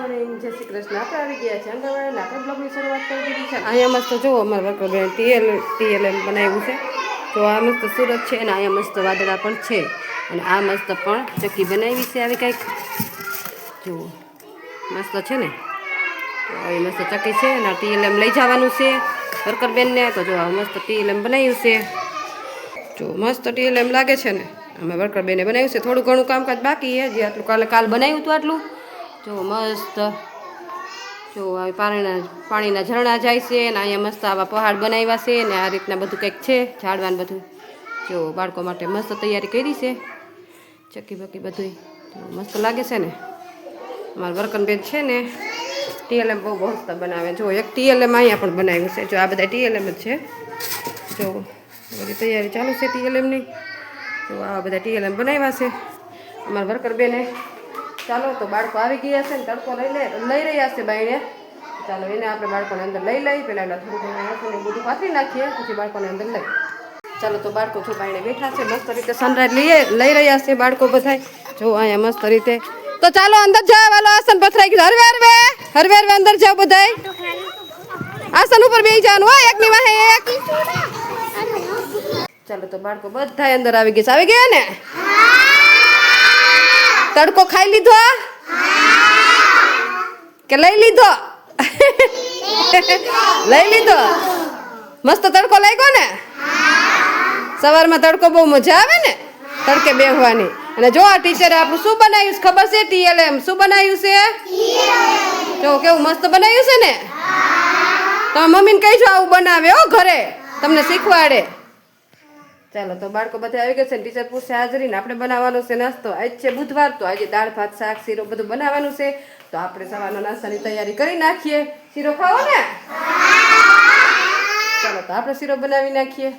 Morning, જય શ્રી કૃષ્ણ. આપણે આવી ગયા છે આંગણવાડીને આપણે બ્લોગની શરૂઆત કરી દીધી છે. અહીંયા મસ્ત જો અમારા વર્કરબેન ટીએલએમ બનાવ્યું છે. તો આ મસ્ત સુરત છે અને અહીંયા મસ્ત વાદળા પણ છે અને આ મસ્ત પણ ચક્કી બનાવી છે. આવી કંઈક જુઓ મસ્ત છે ને. તો આવી મસ્ત ચક્કી છે અને ટીએલએમ લઈ જવાનું છે વર્કરબેનને. તો જો આ મસ્ત ટીએલએમ બનાવ્યું છે. જો મસ્ત ટીએલએમ લાગે છે ને. અમે વર્કરબેને બનાવ્યું છે. થોડું ઘણું કામકાજ બાકી છે. જે આટલું કાલ બનાવ્યું હતું આટલું જો મસ્ત. જો પાણીના ઝરણા જાય છે ને અહીંયા મસ્ત આવા પહાડ બનાવ્યા છે ને આ રીતના બધું કંઈક છે ઝાડવાનું બધું. જો બાળકો માટે મસ્ત તૈયારી કરી છે ચક્કી બક્કી બધું. મસ્ત લાગે છે ને. અમારા વર્કરબેન છે ને ટીએલએમ બહુ મસ્ત બનાવે. જો એક ટીએલએમ અહીંયા પણ બનાવ્યું છે. જો આ બધા ટીએલએમ જ છે. જો બધી તૈયારી ચાલુ છે ટીએલએમની. તો આ બધા ટીએલએમ બનાવ્યા છે અમારા વર્કરબેને. ચાલો તો બાળકો આવી ગયા છે ને તડકો લઈ રહ્યા છે બાઈને. ચાલો એને આપણે બાળકોને અંદર લઈ પહેલાં થોડું ઘણું બધું પાથરી નાખીએ પછી બાળકોને અંદર લઈ. ચાલો તો બાળકો જો બાઈને બેઠા છે મસ્ત રીતે સનરાઈઝ લઈ રહ્યા છે બાળકો બધા. જો અહીંયા મસ્ત રીતે. તો ચાલો અંદર જાવ. વાલો આસન પથરાઈ ગયું. હરવે હરવે અંદર જાવ બધાય. આસન ઉપર બેસી જવાનું હોય એકની વાહે એક. ચાલો તો બાળકો બધા અંદર આવી ગયા ને. તડકો ખાઈ લીધો કે લઈ લીધો? લઈ લીધો. મસ્ત તડકો લાગ્યો ને. સવારમાં તડકો બહુ મજા આવે ને તડકે બેસવાની. અને જો આ ટીચરે આપણું શું બનાવ્યું ખબર છે? ટીએલએમ. શું બનાવ્યું છે? જો કેવું મસ્ત બનાવ્યું છે ને. તમે મમ્મીને કહીજો આવું બનાવે હો ઘરે તમને શીખવાડે. ચાલો તો બાળકો બધા આવી ગયા છે ને ટીચર પૂછશે હાજરીને આપણે બનાવવાનો છે નાસ્તો. આજ છે બુધવાર તો આજે દાળ ભાત શાક શીરો બધું બનાવવાનું છે. તો આપણે સવારના નાસ્તાની તૈયારી કરી નાખીએ. શીરો ખાવો ને? ચાલો તો આપણે શીરો બનાવી નાખીએ.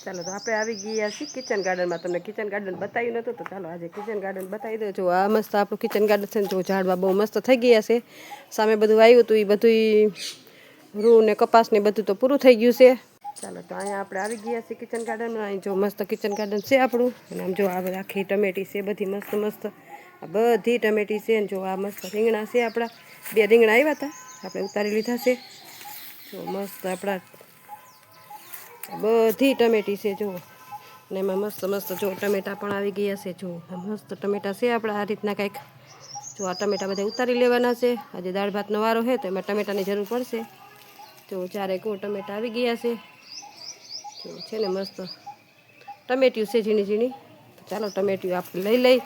ચાલો તો આપણે આવી ગયા છીએ કિચન ગાર્ડનમાં. તમને કિચન ગાર્ડન બતાવ્યું નહોતું તો ચાલો આજે કિચન ગાર્ડન બતાવી દો. જો આ મસ્ત આપણું કિચન ગાર્ડન છે ને. જો ઝાડવા બહુ મસ્ત થઈ ગયા છે. સામે બધું આવ્યું હતું એ બધું રૂ ને કપાસ ને બધું તો પૂરું થઈ ગયું છે. ચાલો તો અહીંયા આપણે આવી ગયા છીએ કિચન ગાર્ડનમાં. અહીં જો મસ્ત કિચન ગાર્ડન છે આપણું. અને આમ જો આ આખી ટમેટી છે બધી મસ્ત મસ્ત. આ બધી ટમેટી છે ને જો આ મસ્ત રીંગણા છે આપણા. 2 રીંગણા આવ્યા હતા આપણે ઉતારી લીધા છે. જો મસ્ત આપણા બધી ટમેટી છે જો. અને એમાં મસ્ત મસ્ત જો ટમેટા પણ આવી ગયા છે. જો આ મસ્ત ટમેટા છે આપણા આ રીતના કંઈક. જો આ ટમેટા બધા ઉતારી લેવાના છે. આજે દાળ ભાતનો વારો છે તો એમાં ટમેટાની જરૂર પડશે. જો 4 ટમેટા આવી ગયા છે. જો છે ને મસ્ત ટમેટિયું છે ઝીણી ઝીણી. તો ચાલો ટમેટિયું આપણે લઈ.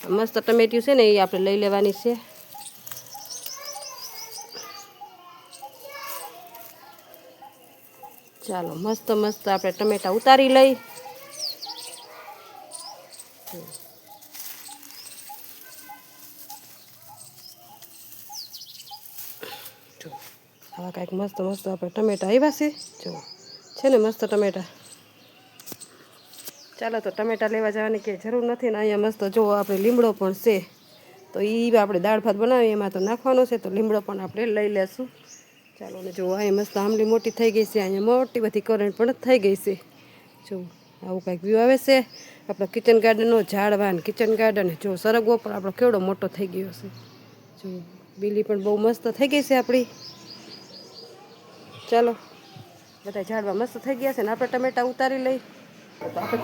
મસ્ત ટમેટિયું છે ને એ આપણે લઈ લેવાની છે. ચાલો મસ્ત મસ્ત આપણે ટમેટા ઉતારી લઈ. જો આવા કાંઈક મસ્ત મસ્ત આપણે ટમેટા આવ્યા છે. જો છે ને મસ્ત ટમેટા. ચાલો તો ટમેટા લેવા જવાની કે જરૂર નથી ને. અહીંયા મસ્ત જો આપણે લીમડો પણ છે. તો એ આપણે દાળ ભાત બનાવીએ એમાં તો નાખવાનો છે. તો લીમડો પણ આપણે લઈ લેશું. ચાલો ને જો અહીંયા મસ્ત આંબલી મોટી થઈ ગઈ છે. અહીંયા મોટી બધી કરંટ પણ થઈ ગઈ છે. જો આવું કંઈક વ્યૂ આવે છે આપણો કિચન ગાર્ડનનો. ઝાડવાન કિચન ગાર્ડન. જો સરગવો પણ આપણો કેવડો મોટો થઈ ગયો છે. જો બીલી પણ બહુ મસ્ત થઈ ગઈ છે આપણી. ચાલો બધા ઝાડવા મસ્ત થઈ ગયા છે ને આપણે ટમેટા ઉતારી લઈ. તો આપણે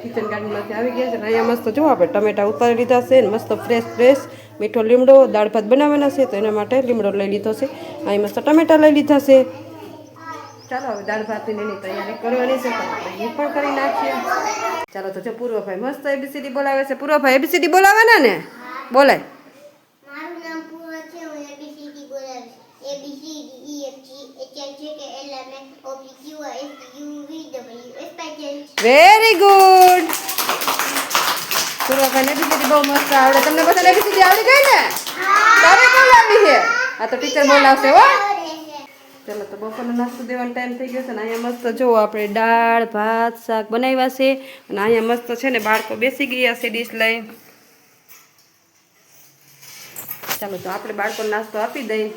કિચન ગાર્ડનમાંથી આવી ગયા છે ને અહીંયા મસ્ત જો આપણે ટમેટા ઉતારી લીધા છે ને મસ્ત ફ્રેશ મીઠો લીમડો. દાળ ભાત બનાવવાના છે તો એના માટે લીમડો લઈ લીધો છે. અહીં મસ્ત ટમેટા લઈ લીધા છે. ચાલો હવે દાળ ભાતની એની તૈયારી કરવાની છે તો આપણે એ પણ કરી નાખીએ. ચાલો તો જો પૂર્વભાઈ મસ્ત એબીસીડી બોલાવે છે. પૂર્વભાઈ એબીસીડી બોલાવવાના ને? બોલાય. મારું નામ પૂર્વ છે. હું એબીસીડી બોલાવીશ. Very good. પૂર્વભાઈને એબીસીડી બહુ મસ્ત આવડે. તમને બધાને એબીસીડી આવડી ગઈ ને? તારે બોલાવી છે? આ તો ટીચર બોલાવશે હો. ચાલો તો બપોરનો નાસ્તો દેવાનો ટાઈમ થઈ ગયો છે ને અહીંયા મસ્ત જો આપણે દાળ ભાત શાક બનાવ્યા છે. અને અહીંયા મસ્ત છે ને બાળકો બેસી ગયા છે ડીશ લઈ. ચાલો તો આપણે બાળકોને નાસ્તો આપી દઈએ.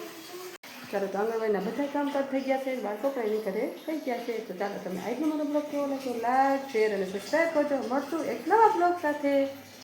ચાલો તો આંગણવાડીના બધા કામકાજ થઈ ગયા છે. બાળકો પણ એની ઘરે થઈ ગયા છે. તો ચાલો તમે આજનો મારો બ્લોગ કેવો લાગ્યો લાઈક શેર અને સબસ્ક્રાઈબ કરજો. મળશું એક નવા બ્લોગ સાથે.